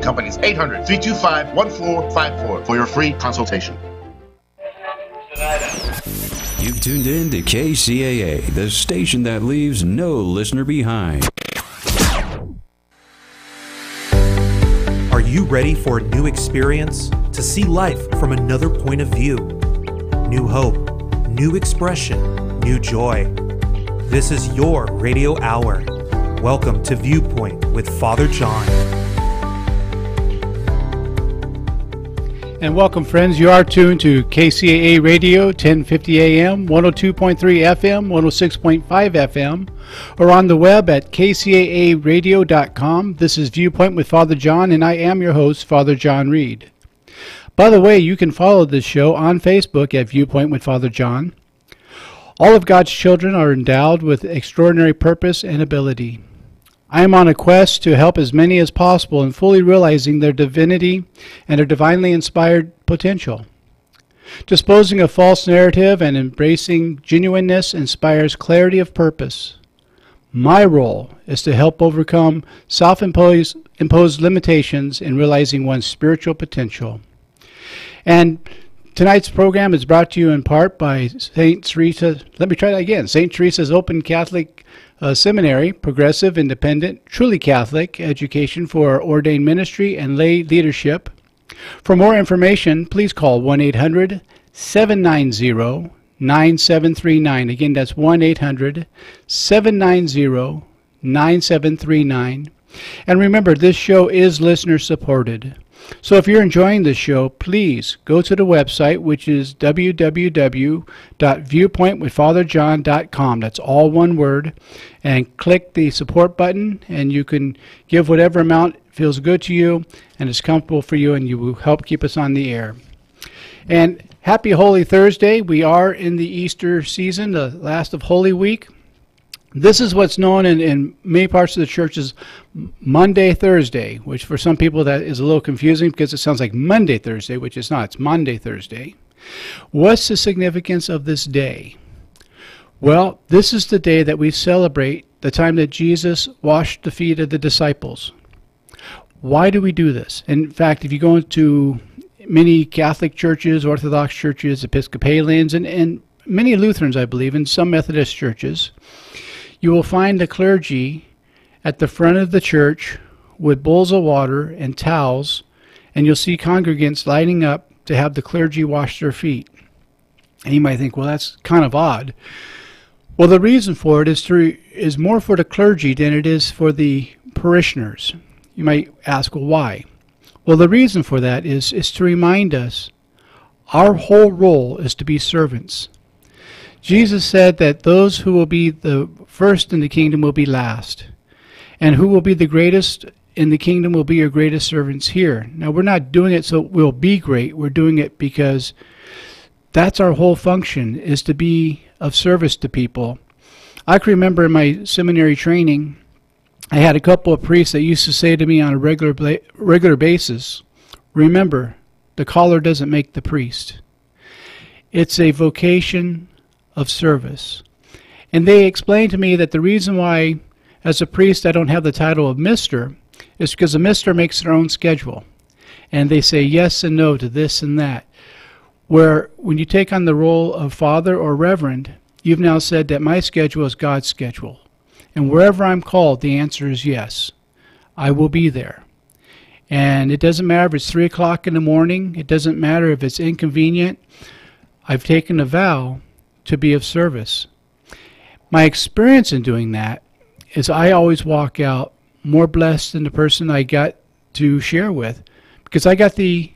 Company's 800-325-1454 for your free consultation. You've tuned in to KCAA, the station that leaves no listener behind. Are you ready for a new experience? To see life from another point of view? New hope, new expression, new joy. This is your radio hour. Welcome to Viewpoint with Father John. And welcome, friends. You are tuned to KCAA Radio, 1050 AM, 102.3 FM, 106.5 FM, or on the web at kcaaradio.com. This is Viewpoint with Father John, and I am your host, Father John Reed. By the way, you can follow this show on Facebook at Viewpoint with Father John. All of God's children are endowed with extraordinary purpose and ability. I am on a quest to help as many as possible in fully realizing their divinity and their divinely inspired potential. Disposing of false narrative and embracing genuineness inspires clarity of purpose. My role is to help overcome self-imposed limitations in realizing one's spiritual potential. And tonight's program is brought to you in part by St. Teresa. Let me try that again. St. Teresa's Open Catholic Seminary, progressive, independent, truly Catholic education for ordained ministry and lay leadership. For more information, please call 1-800-790-9739. Again, that's 1-800-790-9739. And remember, this show is listener supported. So if you're enjoying this show, please go to the website, which is www.viewpointwithfatherjohn.com. That's all one word. And click the support button, and you can give whatever amount feels good to you and is comfortable for you, and you will help keep us on the air. And happy Holy Thursday. We are in the Easter season, the last of Holy Week. This is what's known in many parts of the church as Monday, Thursday, which for some people that is a little confusing because it sounds like Monday, Thursday, which it's not. It's Monday, Thursday. What's the significance of this day? Well, this is the day that we celebrate the time that Jesus washed the feet of the disciples. Why do we do this? In fact, if you go into many Catholic churches, Orthodox churches, Episcopalians, and many Lutherans, I believe, and some Methodist churches, you will find the clergy at the front of the church with bowls of water and towels, and you'll see congregants lining up to have the clergy wash their feet. And you might think, well, that's kind of odd. Well, the reason for it is more for the clergy than it is for the parishioners. You might ask, well, why? Well, the reason for that is to remind us our whole role is to be servants. Jesus said that those who will be the first in the kingdom will be last, and who will be the greatest in the kingdom will be your greatest servants here. Now, we're not doing it so we'll be great. We're doing it because that's our whole function, is to be of service to people. I can remember in my seminary training, I had a couple of priests that used to say to me on a regular basis, remember, the collar doesn't make the priest. It's a vocation of service. And they explained to me that the reason why, as a priest, I don't have the title of Mr. is because a Mr. makes their own schedule. And they say yes and no to this and that. Where when you take on the role of Father or Reverend, you've now said that my schedule is God's schedule. And wherever I'm called, the answer is yes. I will be there. And it doesn't matter if it's 3 o'clock in the morning. It doesn't matter if it's inconvenient. I've taken a vow to be of service. My experience in doing that is I always walk out more blessed than the person I got to share with, because I got the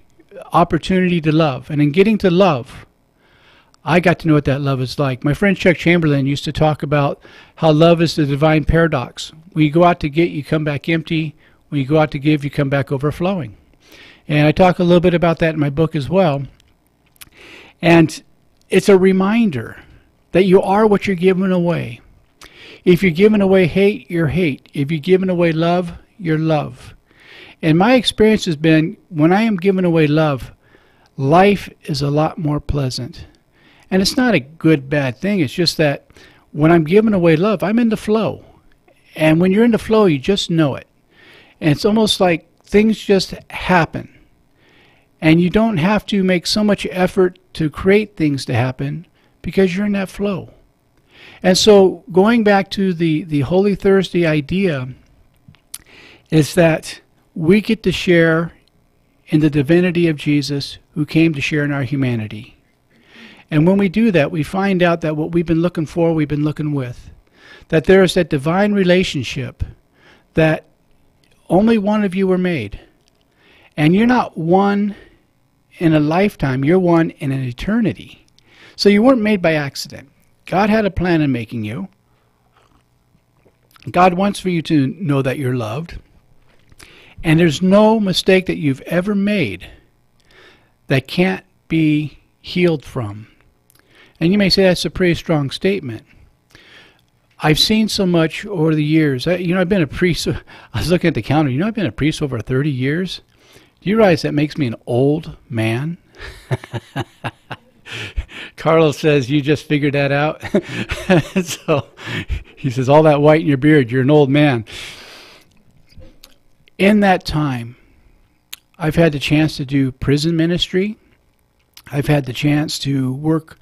opportunity to love. And in getting to love, I got to know what that love is like. My friend Chuck Chamberlain used to talk about how love is the divine paradox. When you go out to get, you come back empty. When you go out to give, you come back overflowing. And I talk a little bit about that in my book as well. And it's a reminder that you are what you're giving away. If you're giving away hate, you're hate. If you're giving away love, you're love. And my experience has been, when I am giving away love, life is a lot more pleasant. And it's not a good, bad thing. It's just that when I'm giving away love, I'm in the flow. And when you're in the flow, you just know it. And it's almost like things just happen. And you don't have to make so much effort to create things to happen because you're in that flow. And so going back to the Holy Thursday idea is that we get to share in the divinity of Jesus, who came to share in our humanity. And when we do that, we find out that what we've been looking for, we've been looking with. That there is that divine relationship that only one of you were made. And you're not one in a lifetime, you're one in an eternity. So you weren't made by accident. God had a plan in making you. God wants for you to know that you're loved. And there's no mistake that you've ever made that can't be healed from. And you may say that's a pretty strong statement. I've seen so much over the years. I've been a priest. I was looking at the counter. I've been a priest over 30 years. Do you realize that makes me an old man? Carlos says, you just figured that out? So he says, all that white in your beard, you're an old man. In that time, I've had the chance to do prison ministry. I've had the chance to work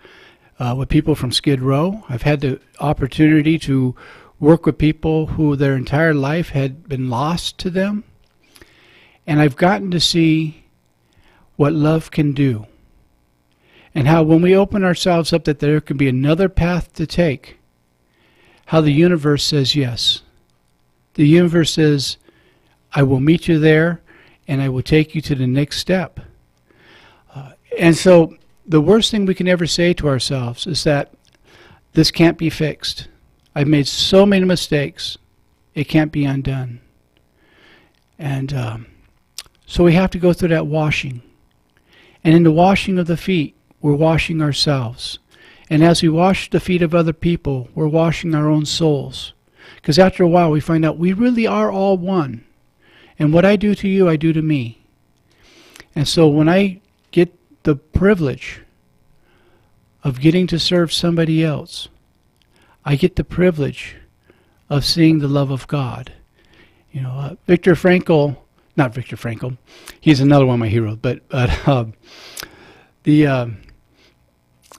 with people from Skid Row. I've had the opportunity to work with people who their entire life had been lost to them. And I've gotten to see what love can do. And how when we open ourselves up that there can be another path to take, how the universe says yes. The universe says, I will meet you there, and I will take you to the next step. And so the worst thing we can ever say to ourselves is that this can't be fixed. I've made so many mistakes, it can't be undone. And so we have to go through that washing. And in the washing of the feet, we're washing ourselves. And as we wash the feet of other people, we're washing our own souls. Because after a while, we find out we really are all one. And what I do to you, I do to me. And so when I get the privilege of getting to serve somebody else, I get the privilege of seeing the love of God. Viktor Frankl, not Viktor Frankl, he's another one of my heroes, but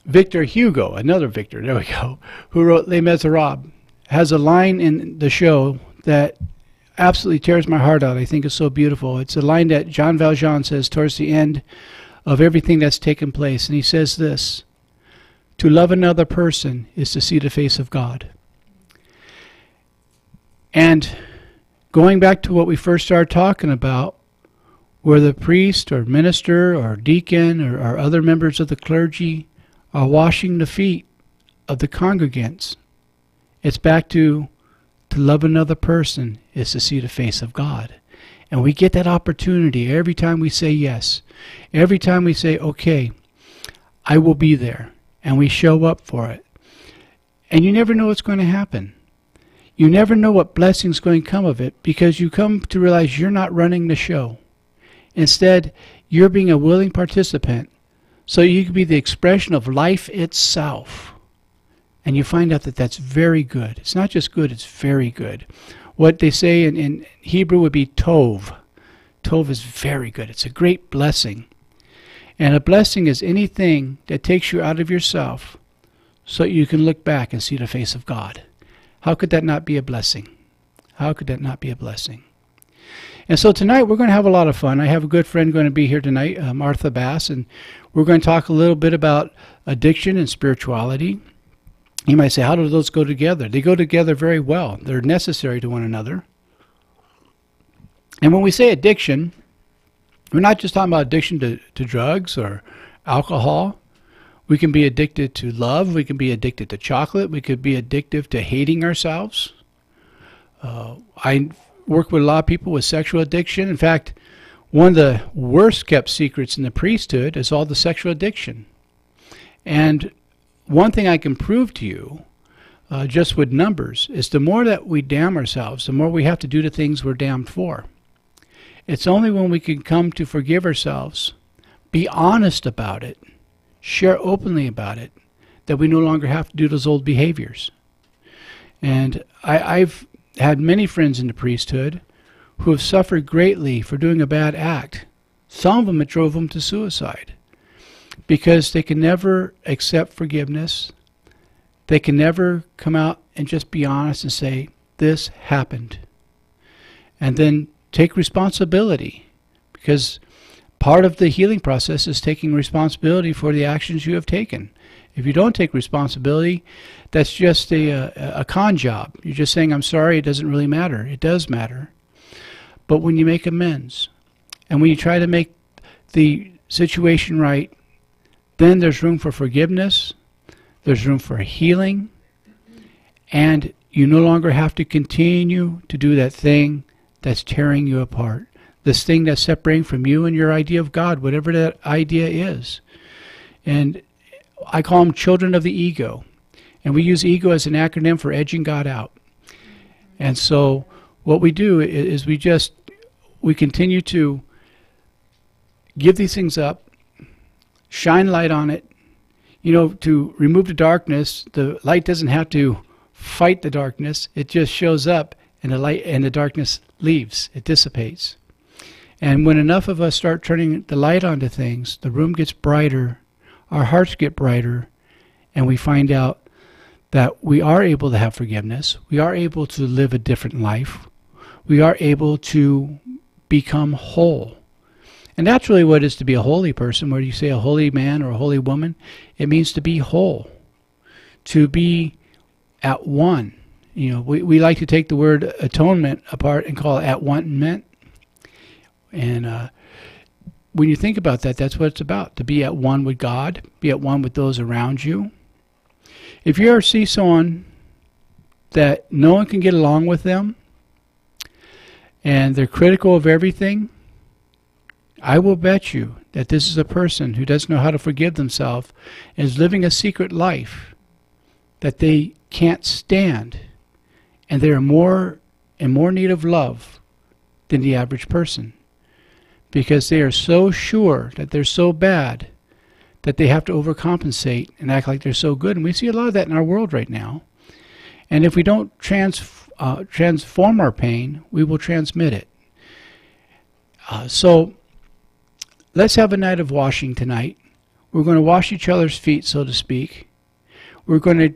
Victor Hugo, another Victor, there we go, who wrote Les Miserables, has a line in the show that absolutely tears my heart out. I think it's so beautiful. It's a line that Jean Valjean says towards the end of everything that's taken place. And he says this, to love another person is to see the face of God. And going back to what we first started talking about, where the priest or minister or deacon or other members of the clergy are washing the feet of the congregants, it's back to love another person is to see the face of God. And we get that opportunity every time we say yes. Every time we say, okay, I will be there. And we show up for it. And you never know what's going to happen. You never know what blessing's going to come of it, because you come to realize you're not running the show. Instead, you're being a willing participant so you can be the expression of life itself. And you find out that that's very good. It's not just good, it's very good. What they say in Hebrew would be tov. Tov is very good. It's a great blessing. And a blessing is anything that takes you out of yourself so you can look back and see the face of God. How could that not be a blessing? How could that not be a blessing? And so tonight we're going to have a lot of fun. I have a good friend going to be here tonight, Martha Bass, and we're going to talk a little bit about addiction and spirituality. You might say, how do those go together? They go together very well. They're necessary to one another. And when we say addiction, we're not just talking about addiction to drugs or alcohol. We can be addicted to love. We can be addicted to chocolate. We could be addicted to hating ourselves. I work with a lot of people with sexual addiction. In fact, one of the worst kept secrets in the priesthood is all the sexual addiction. And one thing I can prove to you, just with numbers, is the more that we damn ourselves, the more we have to do the things we're damned for. It's only when we can come to forgive ourselves, be honest about it, share openly about it, that we no longer have to do those old behaviors. And I've had many friends in the priesthood who have suffered greatly for doing a bad act. Some of them, it drove them to suicide because they can never accept forgiveness. They can never come out and just be honest and say, this happened. And then take responsibility, because part of the healing process is taking responsibility for the actions you have taken. If you don't take responsibility, that's just a con job. You're just saying, I'm sorry, it doesn't really matter. It does matter. But when you make amends, and when you try to make the situation right, then there's room for forgiveness, there's room for healing, and you no longer have to continue to do that thing that's tearing you apart, this thing that's separating from you and your idea of God, whatever that idea is. And I call them children of the ego. And we use ego as an acronym for edging God out. And so what we do is we continue to give these things up, shine light on it. You know, to remove the darkness, the light doesn't have to fight the darkness. It just shows up, and the light and the darkness leaves. It dissipates. And when enough of us start turning the light onto things, the room gets brighter, our hearts get brighter, and we find out that we are able to have forgiveness. We are able to live a different life. We are able to become whole. And that's really what it is to be a holy person. Where you say a holy man or a holy woman, it means to be whole, to be at one. You know, we like to take the word atonement apart and call it at one-ment. And when you think about that, that's what it's about, to be at one with God, be at one with those around you. If you ever see someone that no one can get along with them, and they're critical of everything, I will bet you that this is a person who doesn't know how to forgive themselves and is living a secret life that they can't stand, and they are more in more need of love than the average person, because they are so sure that they're so bad that they have to overcompensate and act like they're so good. And we see a lot of that in our world right now. And if we don't transform our pain, we will transmit it. So let's have a night of washing tonight. We're going to wash each other's feet, so to speak. We're going to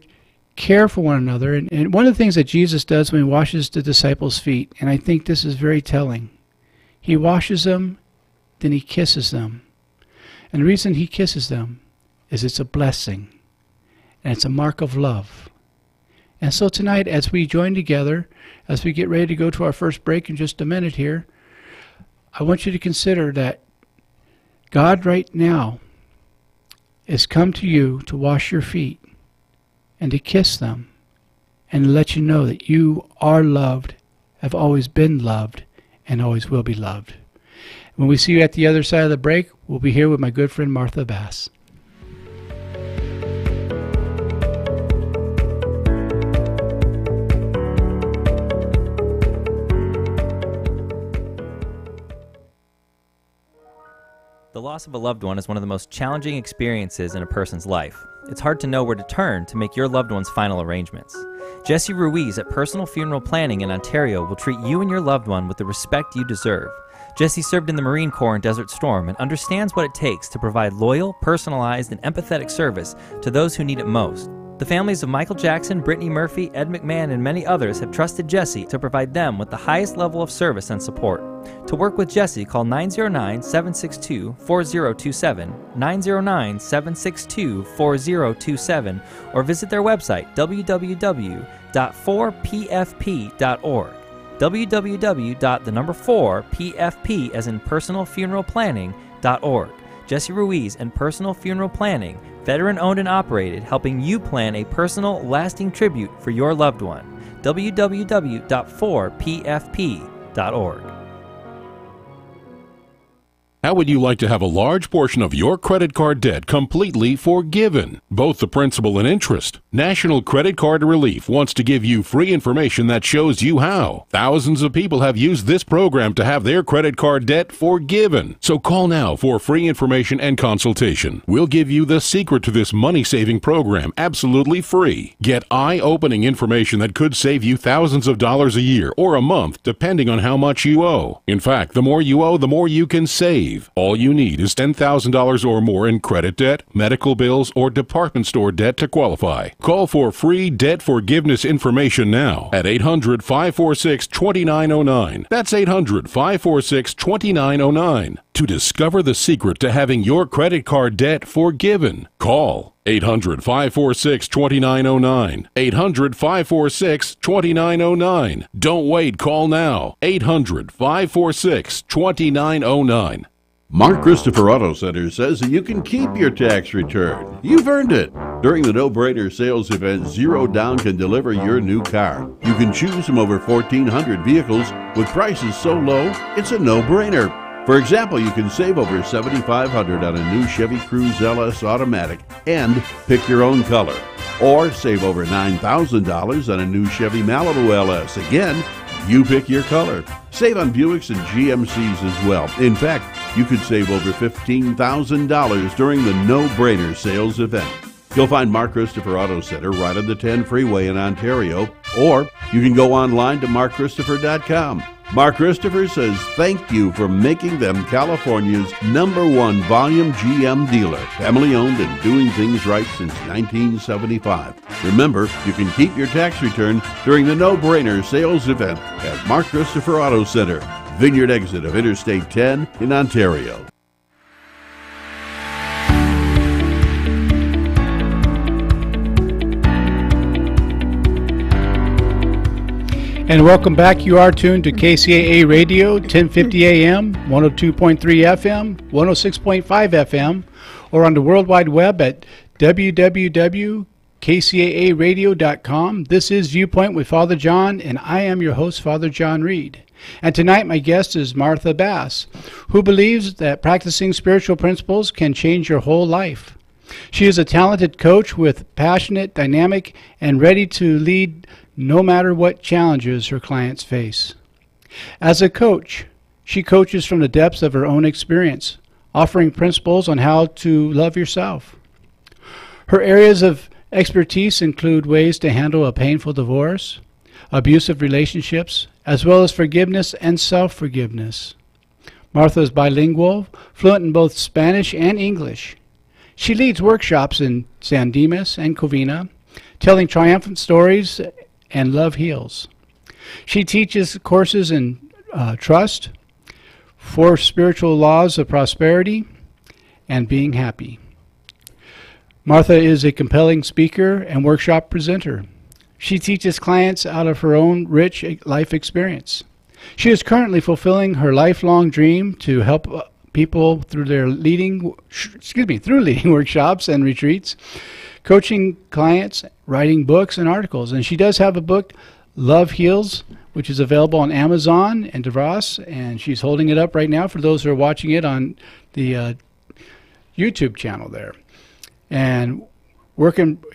care for one another. And one of the things that Jesus does when he washes the disciples' feet, and I think this is very telling, he washes them, then he kisses them. And the reason he kisses them is it's a blessing, and it's a mark of love. And so tonight, as we join together, as we get ready to go to our first break in just a minute here, I want you to consider that God right now has come to you to wash your feet and to kiss them and let you know that you are loved, have always been loved, and always will be loved. When we see you at the other side of the break, we'll be here with my good friend Martha Bass. The loss of a loved one is one of the most challenging experiences in a person's life. It's hard to know where to turn to make your loved one's final arrangements. Jesse Ruiz at Personal Funeral Planning in Ontario will treat you and your loved one with the respect you deserve. Jesse served in the Marine Corps in Desert Storm and understands what it takes to provide loyal, personalized, and empathetic service to those who need it most. The families of Michael Jackson, Brittany Murphy, Ed McMahon, and many others have trusted Jesse to provide them with the highest level of service and support. To work with Jesse, call 909-762-4027, 909-762-4027, or visit their website, www.4pfp.org. www.4pfp as in personalfuneralplanning.org. Jesse Ruiz and Personal Funeral Planning, veteran-owned and operated, helping you plan a personal, lasting tribute for your loved one. www.4pfp.org. How would you like to have a large portion of your credit card debt completely forgiven, both the principal and interest? National Credit Card Relief wants to give you free information that shows you how. Thousands of people have used this program to have their credit card debt forgiven. So call now for free information and consultation. We'll give you the secret to this money-saving program absolutely free. Get eye-opening information that could save you thousands of dollars a year or a month, depending on how much you owe. In fact, the more you owe, the more you can save. All you need is $10,000 or more in credit debt, medical bills, or department store debt to qualify. Call for free debt forgiveness information now at 800-546-2909. That's 800-546-2909 to discover the secret to having your credit card debt forgiven. Call 800-546-2909. 800-546-2909. Don't wait. Call now. 800-546-2909. Mark Christopher Auto Center says that you can keep your tax return. You've earned it. During the no-brainer sales event, Zero Down can deliver your new car. You can choose from over 1,400 vehicles with prices so low, it's a no-brainer. For example, you can save over $7,500 on a new Chevy Cruze LS Automatic and pick your own color. Or save over $9,000 on a new Chevy Malibu LS. Again, you pick your color. Save on Buicks and GMCs as well. In fact, you could save over $15,000 during the no-brainer sales event. You'll find Mark Christopher Auto Center right on the 10 freeway in Ontario, or you can go online to markchristopher.com. Mark Christopher says thank you for making them California's #1 volume GM dealer. Family owned and doing things right since 1975. Remember, you can keep your tax return during the no-brainer sales event at Mark Christopher Auto Center, Vineyard exit of Interstate 10 in Ontario. And welcome back. You are tuned to KCAA Radio, 1050 AM, 102.3 FM, 106.5 FM, or on the World Wide Web at www.kcaaradio.com. This is Viewpoint with Father John, and I am your host, Father John Reed. And tonight my guest is Martha Bass, who believes that practicing spiritual principles can change your whole life. She is a talented coach with passionate, dynamic, and ready to lead no matter what challenges her clients face. As a coach, she coaches from the depths of her own experience, offering principles on how to love yourself. Her areas of expertise include ways to handle a painful divorce, abusive relationships, as well as forgiveness and self-forgiveness. Martha is bilingual, fluent in both Spanish and English. She leads workshops in San Dimas and Covina, telling triumphant stories and love heals. She teaches courses in trust, 4 spiritual laws of prosperity, and being happy. Martha is a compelling speaker and workshop presenter. She teaches clients out of her own rich life experience. She is currently fulfilling her lifelong dream to help people through leading workshops and retreats, coaching clients, writing books and articles. And she does have a book, Love Heals, which is available on Amazon and DeVos, and she's holding it up right now for those who are watching it on the YouTube channel there. And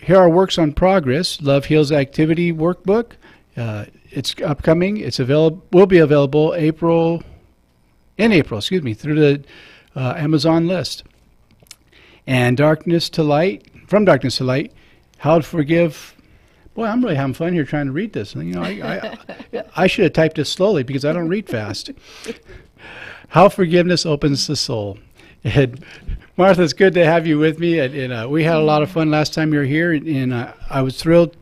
here are works on progress. Love Heals Activity Workbook. It's upcoming. It's will be available in April, through the Amazon list. And Darkness to Light, From Darkness to Light, How to Forgive. Boy, I'm really having fun here trying to read this. I should have typed this slowly because I don't read fast. How Forgiveness Opens the Soul. And Martha, it's good to have you with me. And we had a lot of fun last time you were here, and I was thrilled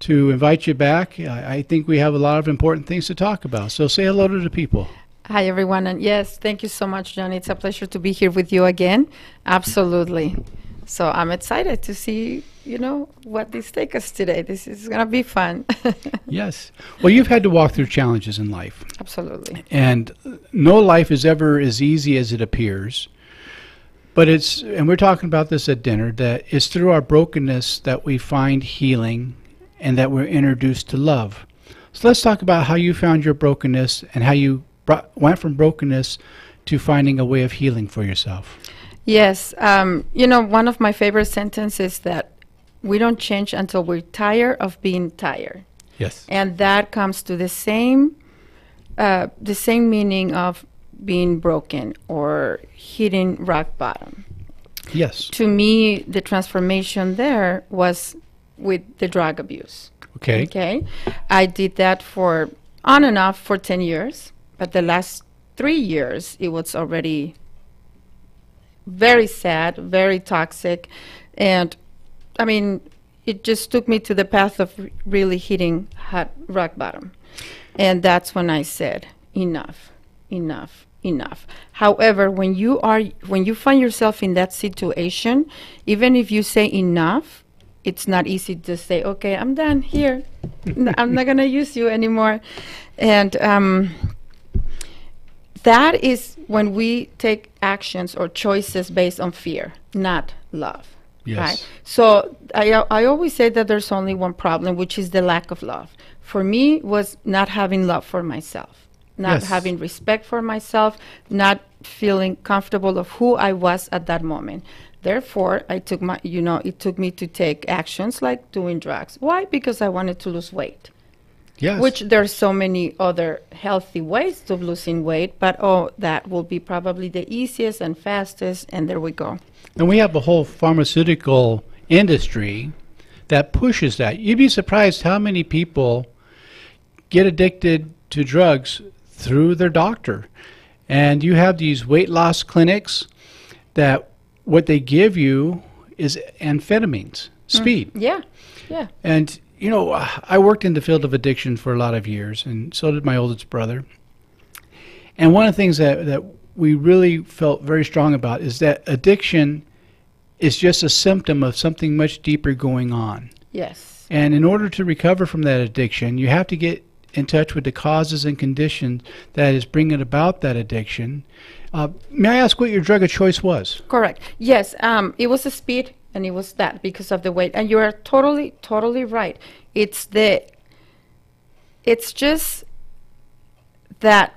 to invite you back. I think we have a lot of important things to talk about. So say hello to the people. Hi, everyone. And yes, thank you so much, John. It's a pleasure to be here with you again. Absolutely. So I'm excited to see, what these take us today. This is going to be fun. Yes. Well, you've had to walk through challenges in life. Absolutely. And no life is ever as easy as it appears. But and we're talking about this at dinner, that it's through our brokenness that we find healing and that we're introduced to love. So let's talk about how you found your brokenness and how you went from brokenness to finding a way of healing for yourself? Yes. One of my favorite sentences is that we don't change until we're tired of being tired. Yes. And that comes to the same meaning of being broken or hitting rock bottom. Yes. To me, the transformation there was with the drug abuse. Okay. I did that for on and off for 10 years, but the last 3 years, it was already very sad, very toxic. And I mean, it just took me to the path of really hitting rock bottom. And that's when I said, enough, enough, enough. However, when you find yourself in that situation, even if you say enough, it's not easy to say, okay, I'm done here. I'm not going to use you anymore. And that is when we take actions or choices based on fear, not love. Yes. Right? So I always say that there's only one problem, which is the lack of love. For me, was not having love for myself, not Yes. having respect for myself, not feeling comfortable of who I was at that moment. Therefore, it took me to take actions like doing drugs. Why? Because I wanted to lose weight. Yes. Which there's so many other healthy ways of losing weight, but that will be probably the easiest and fastest, and there we go. And we have a whole pharmaceutical industry that pushes that. You'd be surprised how many people get addicted to drugs through their doctor. And you have these weight loss clinics that what they give you is amphetamines, speed. Yeah. And, I worked in the field of addiction for a lot of years, and so did my oldest brother. And one of the things that we really felt very strong about is that addiction is just a symptom of something much deeper going on. Yes. And in order to recover from that addiction, you have to get in touch with the causes and conditions that is bringing about that addiction. May I ask what your drug of choice was? Correct. Yes. It was the speed, and it was that because of the weight. And you are totally, totally right. It's just that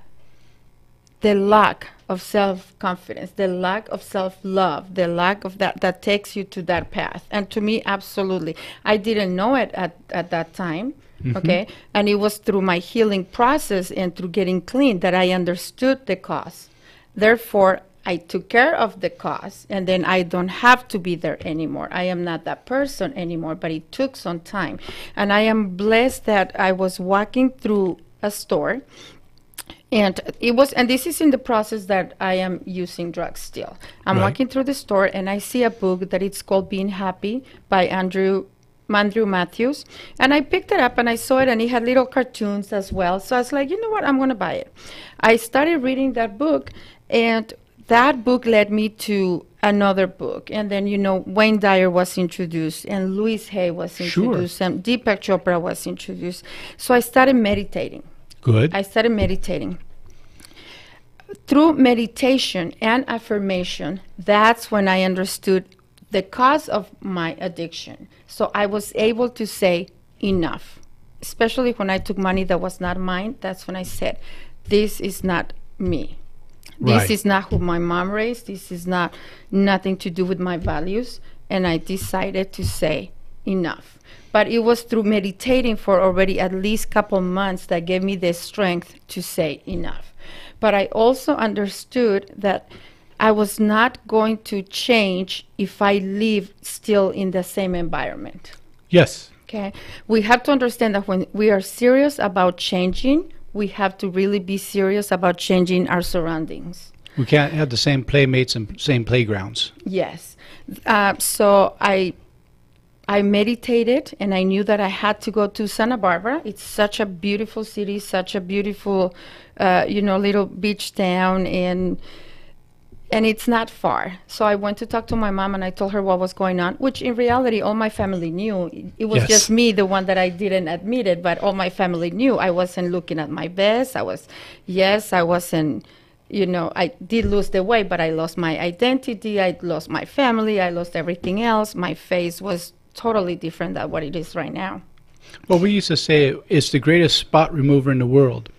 the lack of self-confidence, the lack of self-love, the lack of that takes you to that path. And to me, absolutely. I didn't know it at that time, okay? And it was through my healing process and through getting clean that I understood the cause. Therefore, I took care of the cause, and then I don't have to be there anymore. I am not that person anymore, but it took some time. And I am blessed that I was walking through a store, and this is in the process that I am using drugs still. I'm Right. walking through the store, and I see a book that it's called Being Happy by Andrew Matthews. And I picked it up, and I saw it, and it had little cartoons as well. So I was like, you know what, I'm going to buy it. I started reading that book, and that book led me to another book. And then, Wayne Dyer was introduced, and Louise Hay was introduced, and Deepak Chopra was introduced. So I started meditating. Good. I started meditating. Through meditation and affirmation, that's when I understood the cause of my addiction. So I was able to say enough, especially when I took money that was not mine. That's when I said, this is not me. This Right. is not who my mom raised. This is nothing to do with my values. And I decided to say enough. But it was through meditating for already at least a couple months that gave me the strength to say enough. But I also understood that I was not going to change if I live still in the same environment. Yes. Okay? We have to understand that when we are serious about changing, we have to really be serious about changing our surroundings. We can't have the same playmates and same playgrounds. Yes. So I meditated, and I knew that I had to go to Santa Barbara. It's such a beautiful city, such a beautiful, little beach town, and it's not far. So I went to talk to my mom, and I told her what was going on, which in reality, all my family knew. It was Yes. just me, the one that I didn't admit it, but all my family knew. I wasn't looking at my best. I wasn't, I did lose the weight, but I lost my identity. I lost my family. I lost everything else. My face was totally different than what it is right now. Well, we used to say it's the greatest spot remover in the world.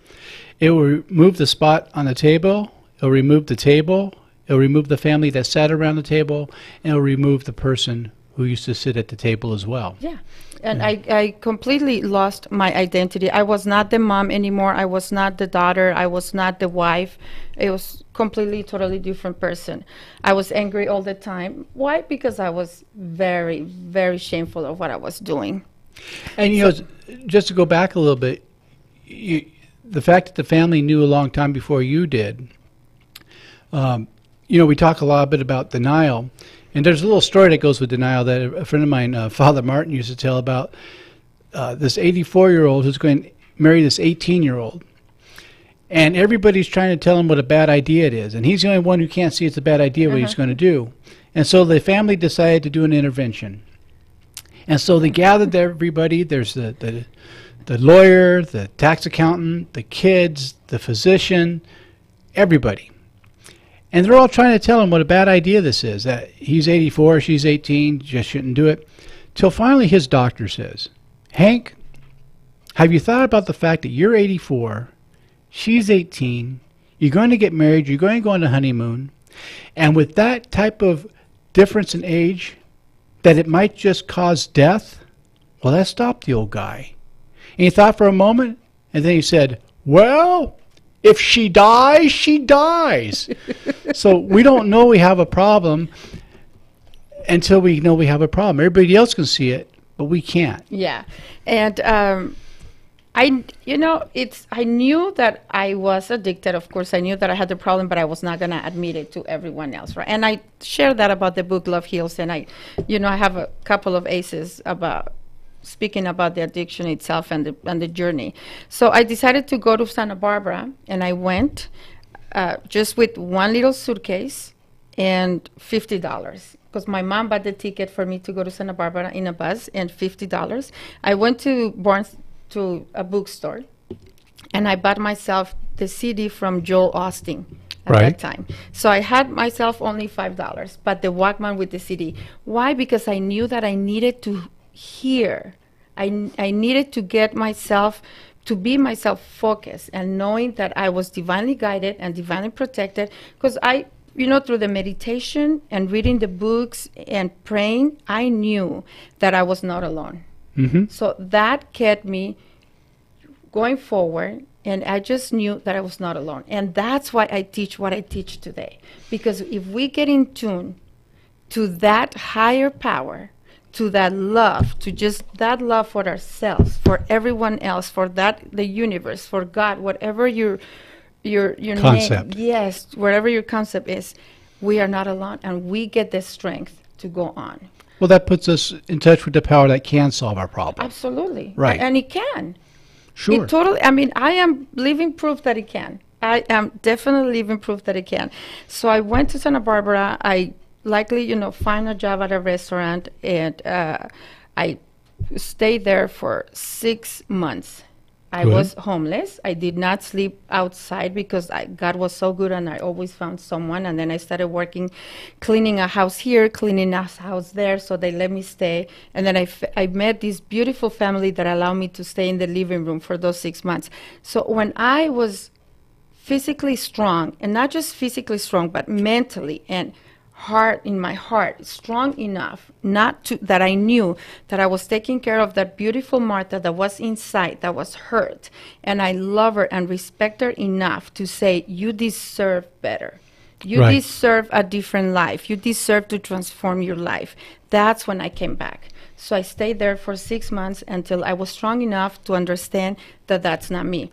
It will remove the spot on the table. It'll remove the table. It'll remove the family that sat around the table, and it'll remove the person who used to sit at the table as well. Yeah. And I completely lost my identity. I was not the mom anymore. I was not the daughter. I was not the wife. It was completely, totally different person. I was angry all the time. Why? Because I was very, very shameful of what I was doing. And, you know, just to go back a little bit, the fact that the family knew a long time before you did, you know, we talk a lot bit about denial. And there's a little story that goes with denial that a friend of mine, Father Martin, used to tell about this 84-year-old who's going to marry this 18-year-old. And everybody's trying to tell him what a bad idea it is. And he's the only one who can't see it's a bad idea what he's going to do. And so the family decided to do an intervention. And so they gathered everybody. There's the lawyer, the tax accountant, the kids, the physician, everybody. And they're all trying to tell him what a bad idea this is, that he's 84, she's 18, just shouldn't do it. Till finally his doctor says, Hank, have you thought about the fact that you're 84, she's 18, you're going to get married, you're going to go on a honeymoon, and with that type of difference in age, that it might just cause death? Well, that stopped the old guy. And he thought for a moment, and then he said, well, if she dies, she dies. So we don't know we have a problem until we know we have a problem. Everybody else can see it, but we can't. Yeah. And I knew that I was addicted. Of course, I knew that I had the problem, but I was not going to admit it to everyone else, right? And I shared that about the book Love Heals, and I have a couple of aces about speaking about the addiction itself and the journey. So I decided to go to Santa Barbara, and I went just with one little suitcase and $50, because my mom bought the ticket for me to go to Santa Barbara in a bus, and $50. I went to a bookstore, and I bought myself the CD from Joel Osteen at that time. So I had myself only $5, but the Walkman with the CD. Why? Because I knew that I needed to hear. I needed to get myself to be myself focused, and knowing that I was divinely guided and divinely protected, because through the meditation and reading the books and praying, I knew that I was not alone. Mm-hmm. So that kept me going forward, and I just knew that I was not alone. And that's why I teach what I teach today. Because if we get in tune to that higher power, to that love, to just that love for ourselves, for everyone else, for the universe, for God, whatever your concept. Name, yes, whatever your concept is, we are not alone, and we get the strength to go on. Well, that puts us in touch with the power that can solve our problem. Absolutely. Right. And it can. Sure. It totally, I am living proof that it can. I am definitely living proof that it can. So I went to Santa Barbara. I likely, find a job at a restaurant, and I stayed there for 6 months. I was homeless. I did not sleep outside because God was so good, and I always found someone. And then I started working, cleaning a house here, cleaning a house there, so they let me stay. And then I met this beautiful family that allowed me to stay in the living room for those 6 months. So when I was physically strong, and not just physically strong, but mentally and in my heart, strong enough that I knew that I was taking care of that beautiful Martha that was inside, that was hurt, and I love her and respect her enough to say, you deserve better. You deserve a different life. You deserve to transform your life. That's when I came back. So I stayed there for 6 months until I was strong enough to understand that that's not me.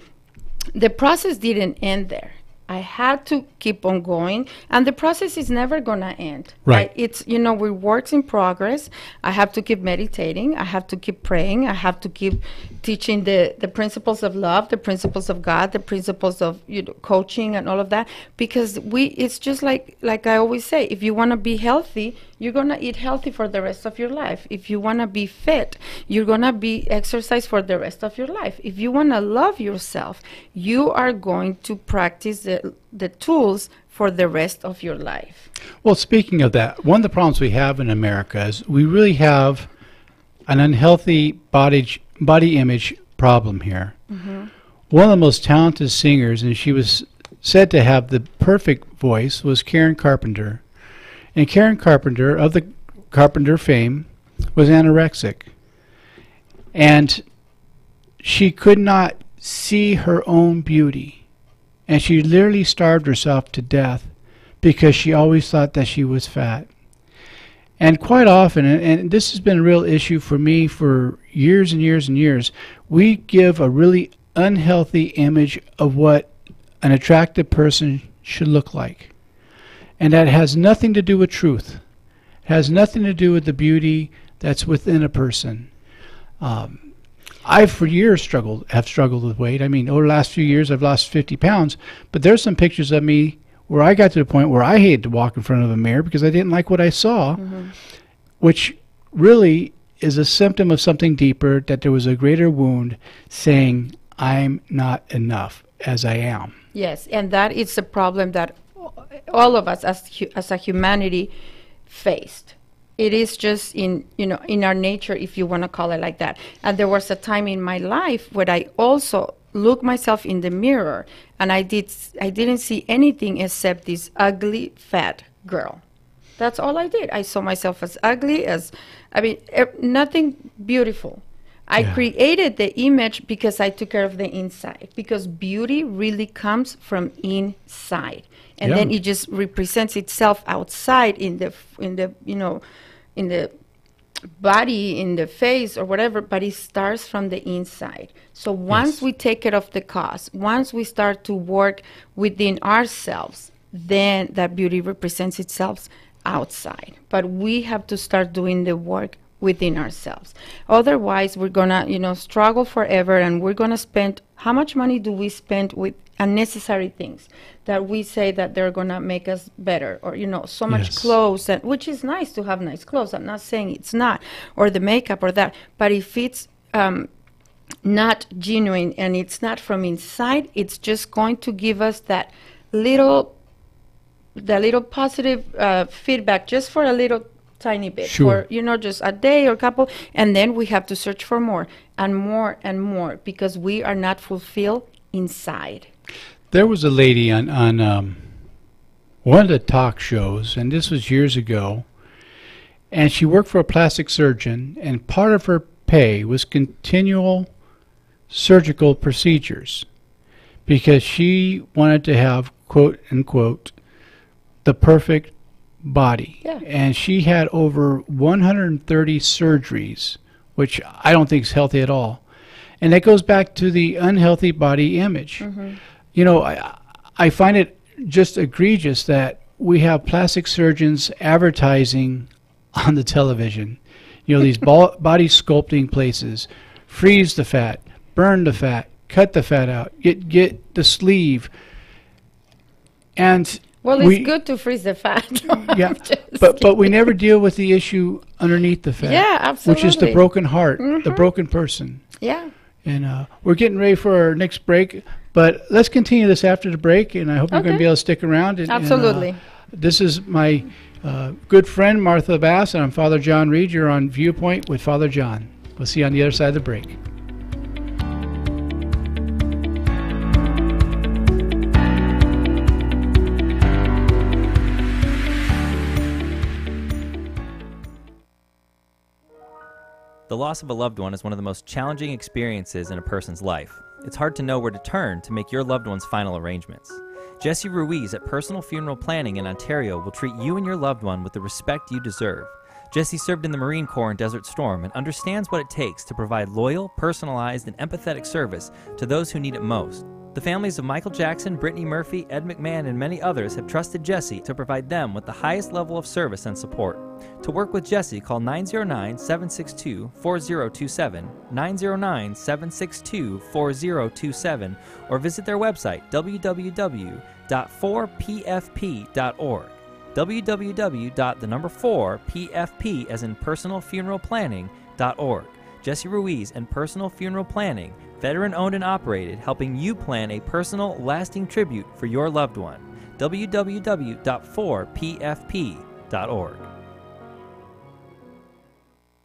The process didn't end there. I had to keep on going, and the process is never going to end. Right. It's, we're works in progress. I have to keep meditating. I have to keep praying. I have to keep teaching the principles of love, the principles of God, the principles of coaching and all of that, because it's just like I always say, if you want to be healthy, you're going to eat healthy for the rest of your life. If you want to be fit, you're going to be exercise for the rest of your life. If you want to love yourself, you are going to practice the tools for the rest of your life. Well, speaking of that, one of the problems we have in America is we really have an unhealthy body image problem here. Mm-hmm. One of the most talented singers, and she was said to have the perfect voice was Karen Carpenter. And Karen Carpenter, of the Carpenter fame, was anorexic. And she could not see her own beauty. And she literally starved herself to death because she always thought that she was fat. And quite often, and this has been a real issue for me for years and years and years, we give a really unhealthy image of what an attractive person should look like. And that has nothing to do with truth. It has nothing to do with the beauty that's within a person. I've for years have struggled with weight. I mean, over the last few years, I've lost 50 pounds. But there's some pictures of me where I got to the point where I hated to walk in front of a mirror because I didn't like what I saw, which really is a symptom of something deeper, that there was a greater wound saying, I'm not enough as I am. Yes, and that is a problem that all of us as a humanity faced. It is just in our nature, if you want to call it like that. And there was a time in my life where I also looked myself in the mirror, and I didn't see anything except this ugly fat girl. That's all I did. I saw myself as ugly, nothing beautiful. I created the image because I took care of the inside, because beauty really comes from inside, and then it just represents itself outside in the body, in the face or whatever, but it starts from the inside. So once we take care of the cause, once we start to work within ourselves, then that beauty represents itself outside. But we have to start doing the work within ourselves. Otherwise, we're gonna, struggle forever, and we're gonna spend, how much money do we spend with unnecessary things that we say that they're gonna make us better, or, so much clothes, which is nice to have nice clothes. I'm not saying it's not, or the makeup or that, but if it's not genuine and it's not from inside, it's just going to give us that little positive feedback just for a little tiny bit, for just a day or a couple, and then we have to search for more and more and more because we are not fulfilled inside. There was a lady on one of the talk shows, and this was years ago, and she worked for a plastic surgeon, and part of her pay was continual surgical procedures because she wanted to have, quote unquote, the perfect body. And she had over 130 surgeries, which I don't think is healthy at all. And that goes back to the unhealthy body image. I find it just egregious that we have plastic surgeons advertising on the television, these body sculpting places, freeze the fat, burn the fat, cut the fat out, get the sleeve. And it's good to freeze the fat. but we never deal with the issue underneath the fat. Yeah, absolutely. Which is the broken heart, the broken person. Yeah. And we're getting ready for our next break, but let's continue this after the break, and I hope you're going to be able to stick around. Absolutely. This is my good friend, Martha Bass, and I'm Father John Reed. You're on Viewpoint with Father John. We'll see you on the other side of the break. The loss of a loved one is one of the most challenging experiences in a person's life. It's hard to know where to turn to make your loved one's final arrangements. Jesse Ruiz at Personal Funeral Planning in Ontario will treat you and your loved one with the respect you deserve. Jesse served in the Marine Corps in Desert Storm and understands what it takes to provide loyal, personalized, and empathetic service to those who need it most. The families of Michael Jackson, Brittany Murphy, Ed McMahon, and many others have trusted Jesse to provide them with the highest level of service and support. To work with Jesse, call 909-762-4027, 909-762-4027, or visit their website, www.4pfp.org. www.4pfp as in personalfuneralplanning.org. Jesse Ruiz and Personal Funeral Planning, veteran-owned and operated, helping you plan a personal, lasting tribute for your loved one. www.4pfp.org.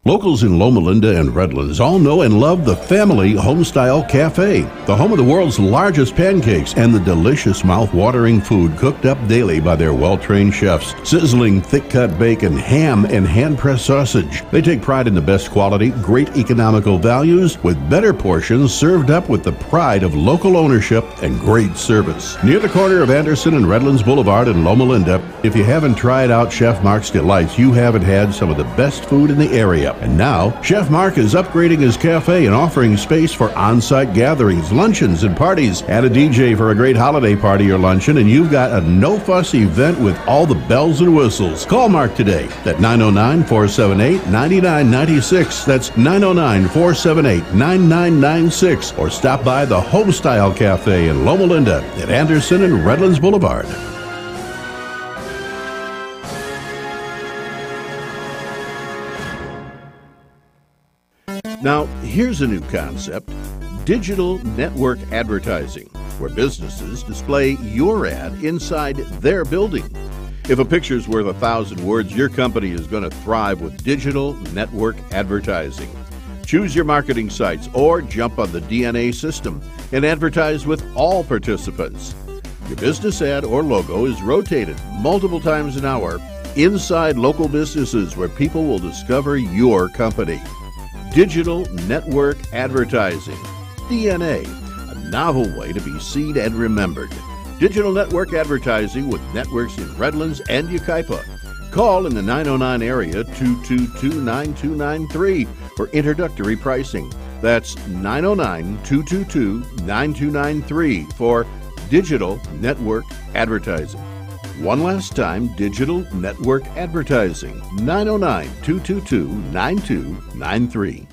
Locals in Loma Linda and Redlands all know and love the Family Homestyle Cafe, the home of the world's largest pancakes and the delicious mouth-watering food cooked up daily by their well-trained chefs. Sizzling thick-cut bacon, ham, and hand-pressed sausage. They take pride in the best quality, great economical values, with better portions served up with the pride of local ownership and great service. Near the corner of Anderson and Redlands Boulevard in Loma Linda, if you haven't tried out Chef Mark's Delights, you haven't had some of the best food in the area. And now, Chef Mark is upgrading his cafe and offering space for on-site gatherings, luncheons, and parties. Add a DJ for a great holiday party or luncheon, and you've got a no-fuss event with all the bells and whistles. Call Mark today at 909-478-9996. That's 909-478-9996. Or stop by the Homestyle Cafe in Loma Linda at Anderson and Redlands Boulevard. Now, here's a new concept: digital network advertising, where businesses display your ad inside their building. If a picture's worth 1,000 words, your company is going to thrive with digital network advertising. Choose your marketing sites or jump on the DNA system and advertise with all participants. Your business ad or logo is rotated multiple times an hour inside local businesses where people will discover your company. Digital network advertising, DNA, a novel way to be seen and remembered. Digital network advertising with networks in Redlands and Yucaipa. Call in the 909 area 222-9293 for introductory pricing. That's 909-222-9293 for digital network advertising. One last time, digital network advertising, 909-222-9293.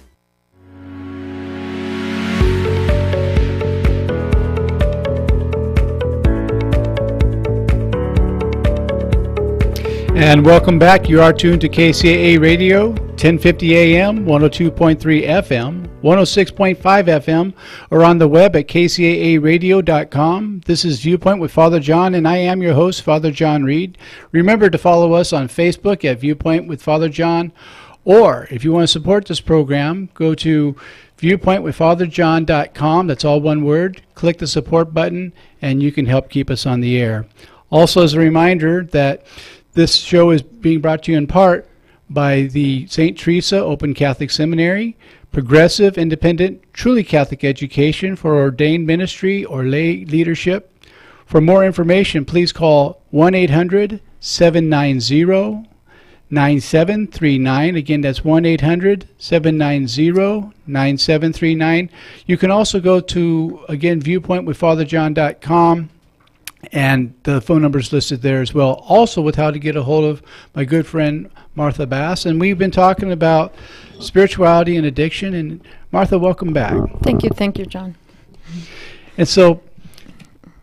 And welcome back. You are tuned to KCAA Radio, 1050 AM, 102.3 FM, 106.5 FM, or on the web at kcaaradio.com. This is Viewpoint with Father John, and I am your host, Father John Reed. Remember to follow us on Facebook at Viewpoint with Father John, or if you want to support this program, go to viewpointwithfatherjohn.com. That's all one word. Click the support button, and you can help keep us on the air. Also, as a reminder that this show is being brought to you in part by the St. Teresa Open Catholic Seminary, progressive, independent, truly Catholic education for ordained ministry or lay leadership. For more information, please call 1-800-790-9739. Again, that's 1-800-790-9739. You can also go to, again, viewpointwithfatherjohn.com. And the phone number is listed there as well. Also with how to get a hold of my good friend Martha Bass. And we've been talking about spirituality and addiction. And Martha, welcome back. Thank you, John. And so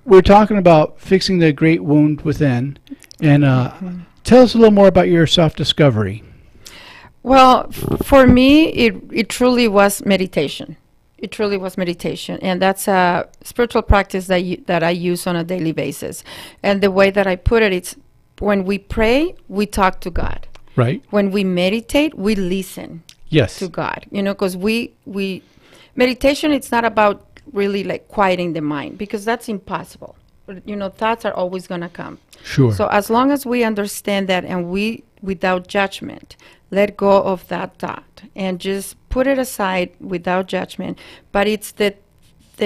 we're talking about fixing the great wound within. And tell us a little more about your self-discovery. Well, for me, it truly was meditation. It truly was meditation, and that's a spiritual practice that I use on a daily basis. And the way that I put it, it's when we pray, we talk to God. Right. When we meditate, we listen. Yes. To God. You know, because we meditation, it's not about really like quieting the mind, because that's impossible. You know, thoughts are always going to come. Sure. So as long as we understand that, and we, without judgment, let go of that thought and just put it aside without judgment. But it's the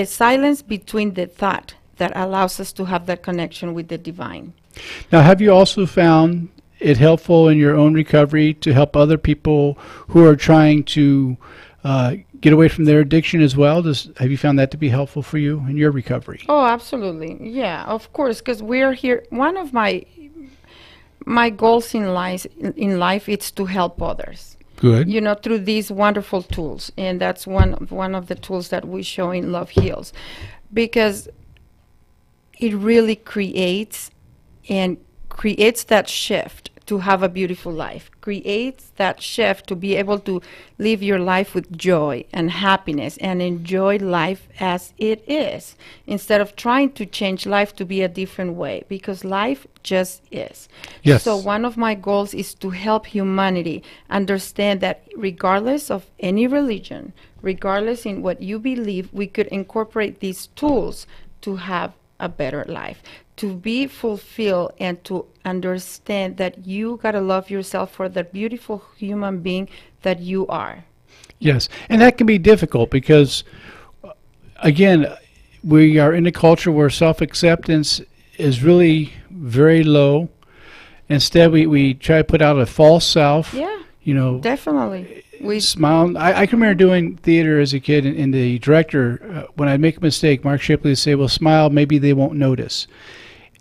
silence between the thought that allows us to have that connection with the divine. Now, have you also found it helpful in your own recovery to help other people who are trying to get away from their addiction as well? Have you found that to be helpful for you in your recovery? Oh, absolutely. Yeah, of course, because we're here. One of my goals in life is to help others. Good. You know, through these wonderful tools, and that's one of the tools that we show in Love Heals, because it really creates that shift to have a beautiful life. Create that shift to be able to live your life with joy and happiness and enjoy life as it is, instead of trying to change life to be a different way, because life just is. Yes. So one of my goals is to help humanity understand that regardless of any religion, regardless in what you believe, we could incorporate these tools to have a better life, to be fulfilled, and to understand that you got to love yourself for the beautiful human being that you are. Yes, and that can be difficult because, again, we are in a culture where self-acceptance is really very low. Instead, we try to put out a false self. Yeah, you know, definitely. We smile. I can remember doing theater as a kid, and the director, when I'd make a mistake, Mark Shipley would say, well, smile, maybe they won't notice.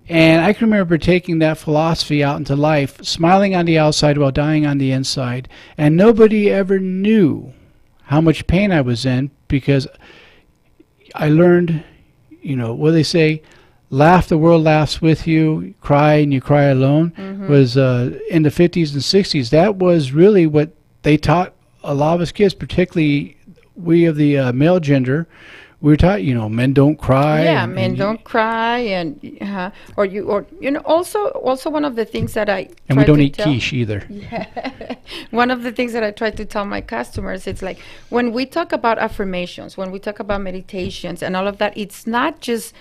And I can remember taking that philosophy out into life, smiling on the outside while dying on the inside. And nobody ever knew how much pain I was in, because I learned, you know, what they say, laugh, the world laughs with you, cry, and you cry alone, was in the 50s and 60s. That was really what they taught a lot of us kids, particularly we of the male gender. We were taught, you know, men don't cry. Yeah, men don't cry, and or you know, also one of the things that I and we try don't to eat tell, quiche either. Yeah. One of the things that I try to tell my customers, it's like when we talk about affirmations, when we talk about meditations and all of that, it's not just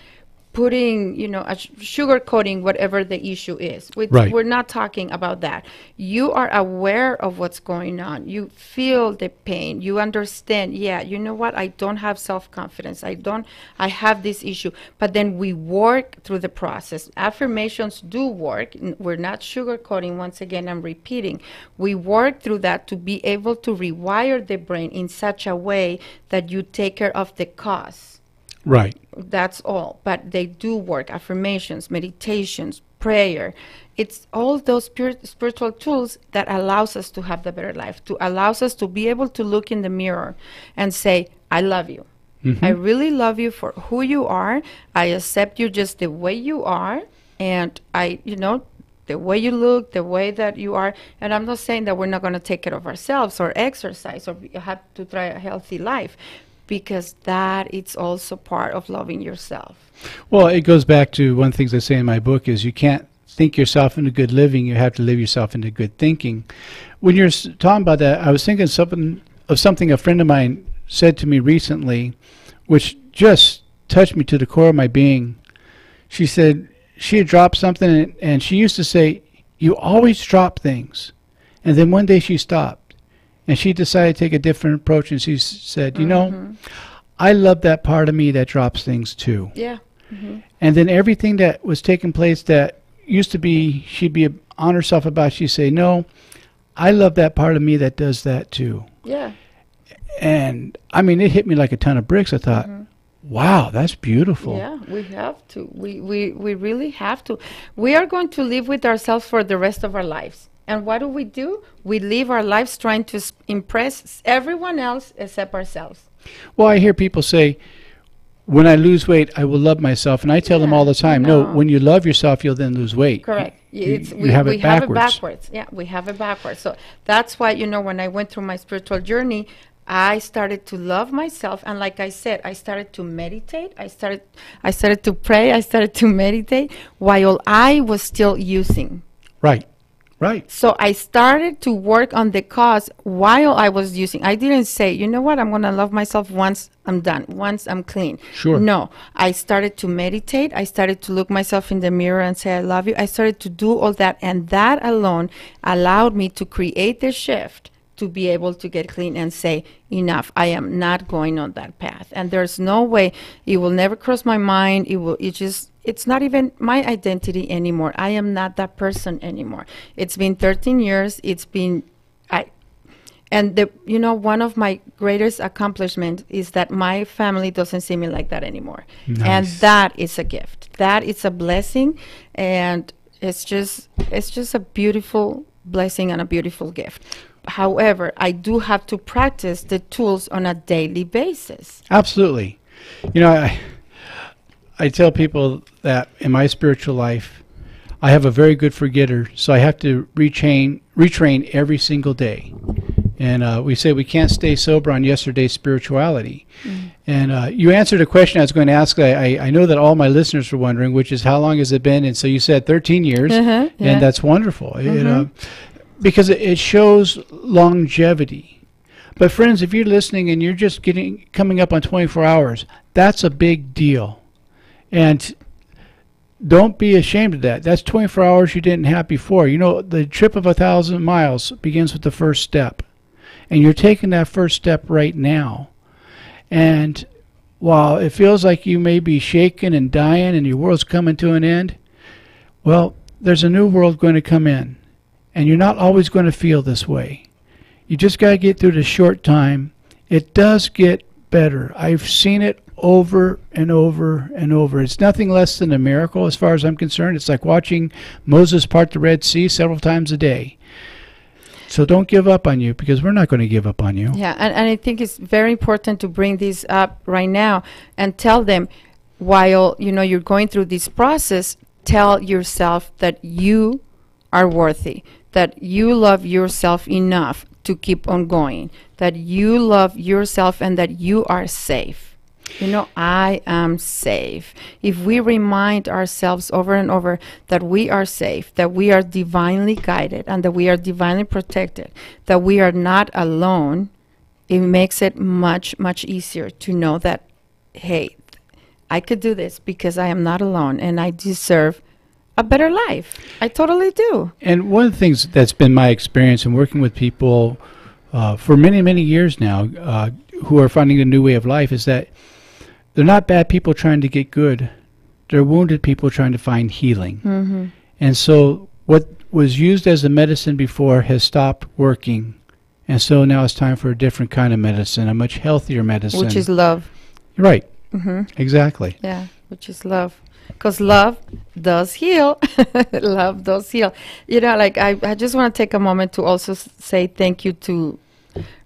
putting, you know, sugarcoating whatever the issue is. Right. We're not talking about that. You are aware of what's going on. You feel the pain. You understand, yeah, you know what? I don't have self-confidence. I have this issue. But then we work through the process. Affirmations do work. We're not sugarcoating. Once again, I'm repeating. We work through that to be able to rewire the brain in such a way that you take care of the cause. Right. That's all. But they do work. Affirmations, meditations, prayer. It's all those spiritual tools that allows us to have the better life, to allows us to be able to look in the mirror and say, I love you. I really love you for who you are. I accept you just the way you are. And you know, the way you look, the way that you are. And I'm not saying that we're not going to take care of ourselves or exercise or have to try a healthy life, because that it's also part of loving yourself. Well, it goes back to one of the things I say in my book is you can't think yourself into good living, you have to live yourself into good thinking. When you're talking about that, I was thinking of something a friend of mine said to me recently, which just touched me to the core of my being. She said she had dropped something, and she used to say, you always drop things. And then one day she stopped. And she decided to take a different approach, and she said, you know, I love that part of me that drops things too. Yeah. And then everything that was taking place that used to be, she'd be on herself about, she'd say, no, I love that part of me that does that too. Yeah. And, I mean, it hit me like a ton of bricks. I thought, wow, that's beautiful. Yeah, we have to. We really have to. We are going to live with ourselves for the rest of our lives. And what do? We live our lives trying to impress everyone else except ourselves. Well, I hear people say, when I lose weight, I will love myself. And I tell them all the time, no, when you love yourself, you'll then lose weight. Correct. We have it backwards. Yeah, we have it backwards. So that's why, you know, when I went through my spiritual journey, I started to love myself. And like I said, I started to meditate. I started to pray. I started to meditate while I was still using. Right. Right. So I started to work on the cause while I was using. I didn't say, you know what, I'm going to love myself once I'm done, once I'm clean. Sure. No, I started to meditate. I started to look myself in the mirror and say, I love you. I started to do all that. And that alone allowed me to create the shift to be able to get clean and say, enough, I am not going on that path. And there's no way, it will never cross my mind. It's not even my identity anymore. I am not that person anymore. It's been 13 years. One of my greatest accomplishments is that my family doesn't see me like that anymore. Nice. And that is a gift. That is a blessing. And it's just a beautiful blessing and a beautiful gift. However, I do have to practice the tools on a daily basis. Absolutely. You know, I tell people that in my spiritual life, I have a very good forgetter, so I have to retrain every single day. And we say we can't stay sober on yesterday's spirituality. And you answered a question I was going to ask. I know that all my listeners were wondering, which is how long has it been? And so you said 13 years, and that's wonderful. You know, because it shows longevity. But friends, if you're listening and you're just coming up on 24 hours, that's a big deal. And don't be ashamed of that. That's 24 hours you didn't have before. You know, the trip of 1,000 miles begins with the first step. And you're taking that first step right now. And while it feels like you may be shaken and dying and your world's coming to an end, well, there's a new world going to come in. And you're not always going to feel this way. You just got to get through the short time. It does get better. I've seen it over and over and over. It's nothing less than a miracle as far as I'm concerned. It's like watching Moses part the Red Sea several times a day. So don't give up on you, because we're not going to give up on you. Yeah, and I think it's very important to bring this up right now and tell them, while you're going through this process, tell yourself that you are worthy, that you love yourself enough to keep on going, that you love yourself and that you are safe. I am safe. If we remind ourselves over and over that we are safe, that we are divinely guided, and that we are divinely protected, that we are not alone, it makes it much, much easier to know that, hey, I could do this because I am not alone and I deserve a better life. I totally do. And one of the things that's been my experience in working with people for many, many years now who are finding a new way of life is that they're not bad people trying to get good. They're wounded people trying to find healing. And so what was used as a medicine before has stopped working. And so now it's time for a different kind of medicine, a much healthier medicine. Which is love. Right. Exactly. Yeah, which is love. Because love does heal. Love does heal. I just want to take a moment to also say thank you to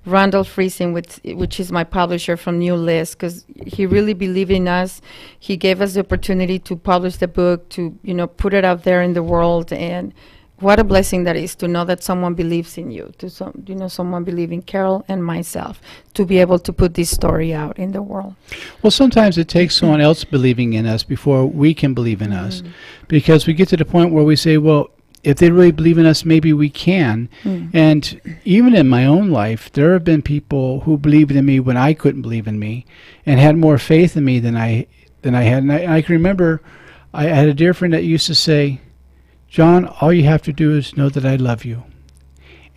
Randall Friesen, which is my publisher from New List, because he really believed in us. He gave us the opportunity to publish the book, to put it out there in the world, and what a blessing that is to know that someone believes in you, someone believe in Carol and myself, to be able to put this story out in the world. Well, sometimes it takes someone else believing in us before we can believe in us, because we get to the point where we say, well, if they really believe in us, maybe we can. And even in my own life, there have been people who believed in me when I couldn't believe in me, and had more faith in me than I had. And I can remember I had a dear friend that used to say, John, all you have to do is know that I love you.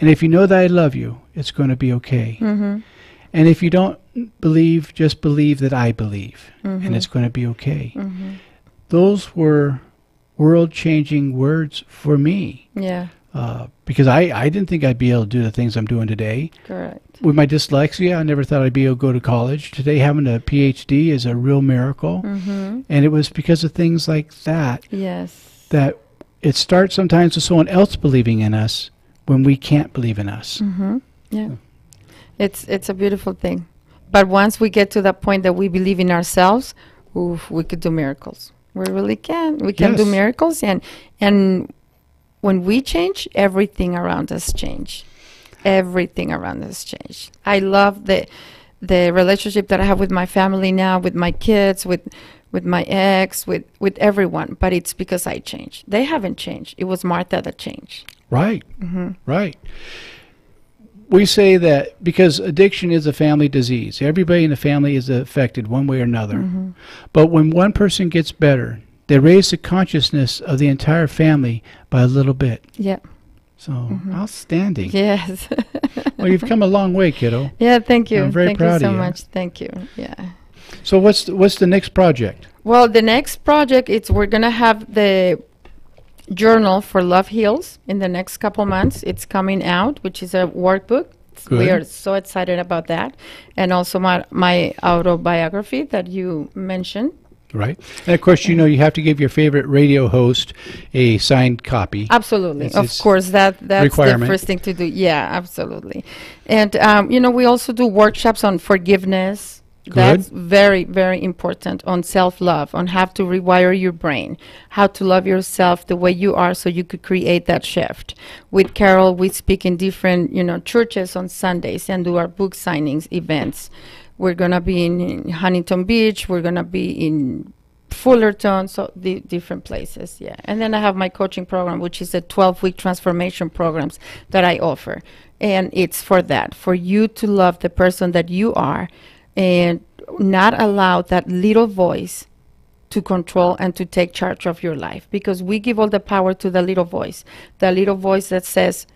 And if you know that I love you, it's going to be okay. And if you don't believe, just believe that I believe, and it's going to be okay. Those were world-changing words for me. Yeah. Because I didn't think I'd be able to do the things I'm doing today. Correct. With my dyslexia, I never thought I'd be able to go to college. Today, having a PhD is a real miracle. And it was because of things like that. Yes. That it starts sometimes with someone else believing in us when we can't believe in us. Yeah. It's a beautiful thing. But once we get to that point that we believe in ourselves, we could do miracles. We really can. We can do miracles, and when we change, everything around us change. Everything around us change. I love the relationship that I have with my family now, with my kids, with my ex, with everyone. But it's because I changed. They haven't changed. It was Martha that changed. Right. Right. We say that because addiction is a family disease. Everybody in the family is affected one way or another. But when one person gets better, they raise the consciousness of the entire family by a little bit. Yeah. So outstanding. Yes. Well, you've come a long way, kiddo. Yeah, thank you. I'm very proud of you. Thank you so much. Thank you. Yeah. So what's the next project? Well, the next project, we're going to have the Journal for Love Heals in the next couple months. It's coming out, which is a workbook. Good. We are so excited about that. And also my autobiography that you mentioned. Right. And of course, you have to give your favorite radio host a signed copy. Absolutely. Of course, that's the first thing to do. Yeah, absolutely. And, we also do workshops on forgiveness. That's very, very important on self-love, on how to rewire your brain, how to love yourself the way you are so you could create that shift. With Carol, we speak in different, churches on Sundays and do our book signings events. We're going to be in Huntington Beach. We're going to be in Fullerton, so the different places, yeah. And then I have my coaching program, which is a 12-week transformation programs that I offer. And it's for that, for you to love the person that you are and not allow that little voice to control and to take charge of your life. Because we give all the power to the little voice that says,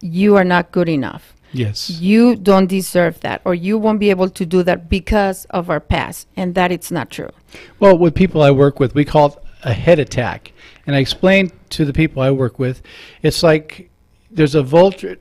you are not good enough. Yes. You don't deserve that, or you won't be able to do that because of our past, and that it's not true. Well, with people I work with, we call it a head attack. And I explain to the people I work with, it's like there's a vulture,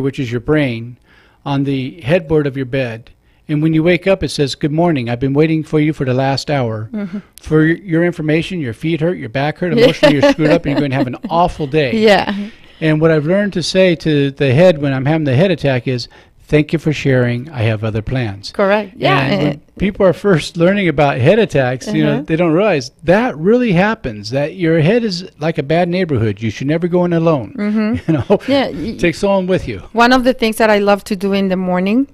which is your brain, on the headboard of your bed. And when you wake up, it says, good morning. I've been waiting for you for the last hour. Mm-hmm. For your information, your feet hurt, your back hurt, emotionally you're screwed up, and you're going to have an awful day. Yeah. And what I've learned to say to the head when I'm having the head attack is, thank you for sharing. I have other plans. Correct. Yeah. And when people are first learning about head attacks, they don't realize that really happens, that your head is like a bad neighborhood. You should never go in alone. Mm-hmm. Yeah. Take someone with you. One of the things that I love to do in the morning,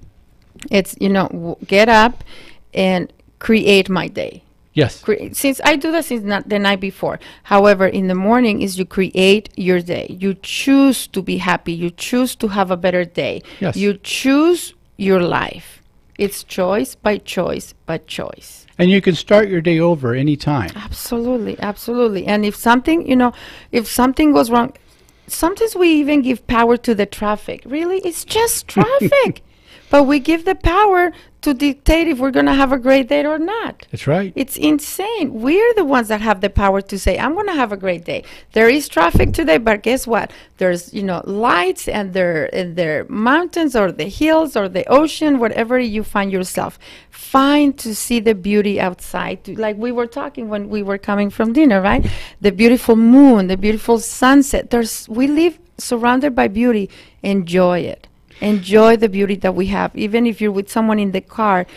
it's, get up and create my day. Yes. Since I do that since the night before. However, in the morning is you create your day. You choose to be happy. You choose to have a better day. Yes. You choose your life. It's choice by choice by choice. And you can start your day over anytime. Absolutely, absolutely. And if something goes wrong, sometimes we even give power to the traffic. Really, it's just traffic. But we give the power to dictate if we're going to have a great day or not. That's right. It's insane. We're the ones that have the power to say, I'm going to have a great day. There is traffic today, but guess what? There's, lights and there mountains or the hills or the ocean, whatever you find yourself. Find to see the beauty outside. Like we were talking when we were coming from dinner, right? The beautiful moon, the beautiful sunset. We live surrounded by beauty. Enjoy it. Enjoy the beauty that we have. Even if you're with someone in the car,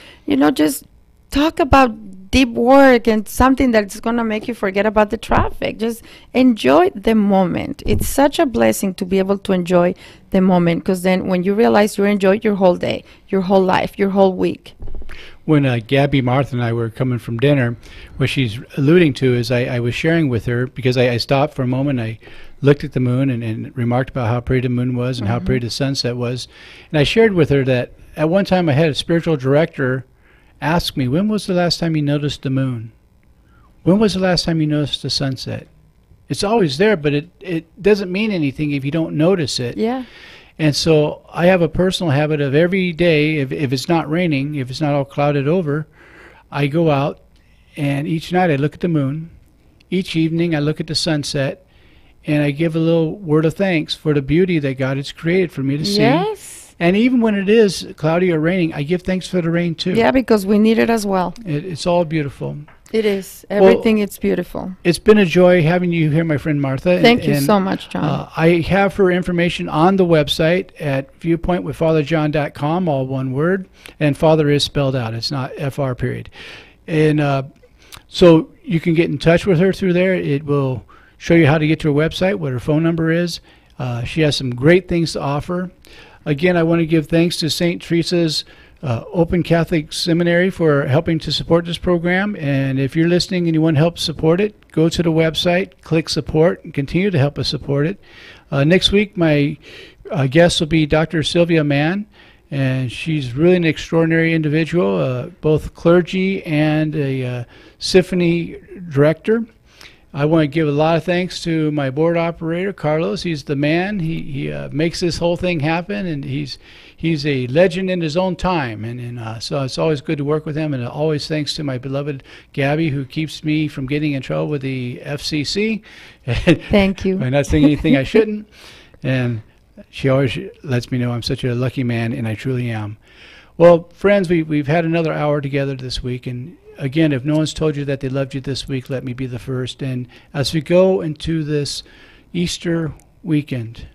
just talk about deep work and something that's going to make you forget about the traffic. Just enjoy the moment. It's such a blessing to be able to enjoy the moment, because then when you realize you enjoyed your whole day, your whole life, your whole week. When Gabby, Martha, and I were coming from dinner, what she's alluding to is I was sharing with her, because I stopped for a moment, I looked at the moon and remarked about how pretty the moon was and how pretty the sunset was. And I shared with her that at one time I had a spiritual director ask me, when was the last time you noticed the moon? When was the last time you noticed the sunset? It's always there, but it doesn't mean anything if you don't notice it. Yeah. And so I have a personal habit of every day, if it's not raining, if it's not all clouded over, I go out and each night I look at the moon. Each evening I look at the sunset. And I give a little word of thanks for the beauty that God has created for me to see. Yes. And even when it is cloudy or raining, I give thanks for the rain too. Yeah, because we need it as well. It's all beautiful. It is. Everything is beautiful. It's been a joy having you here, my friend Martha. Thank you so much, John. I have her information on the website at viewpointwithfatherjohn.com, all one word. And father is spelled out. It's not FR period. And so you can get in touch with her through there. It will show you how to get to her website, what her phone number is. She has some great things to offer. Again, I want to give thanks to St. Teresa's Open Catholic Seminary for helping to support this program. And if you're listening and you want to help support it, go to the website, click support, and continue to help us support it. Next week, my guest will be Dr. Sylvia Mann, and she's really an extraordinary individual, both clergy and a symphony director. I want to give a lot of thanks to my board operator, Carlos. He's the man. He makes this whole thing happen, and he's a legend in his own time. And so it's always good to work with him. And always thanks to my beloved Gabby, who keeps me from getting in trouble with the FCC. Thank you. By not saying anything I shouldn't. And she always lets me know I'm such a lucky man, and I truly am. Well, friends, we've had another hour together this week, and again, if no one's told you that they loved you this week, let me be the first. And as we go into this Easter weekend,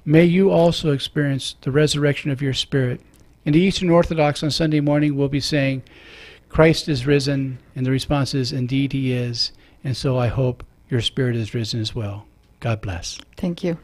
may you also experience the resurrection of your spirit In the Eastern Orthodox on Sunday morning, we'll be saying, Christ is risen, and the response is, indeed he is, and so I hope your spirit is risen as well. God bless. Thank you.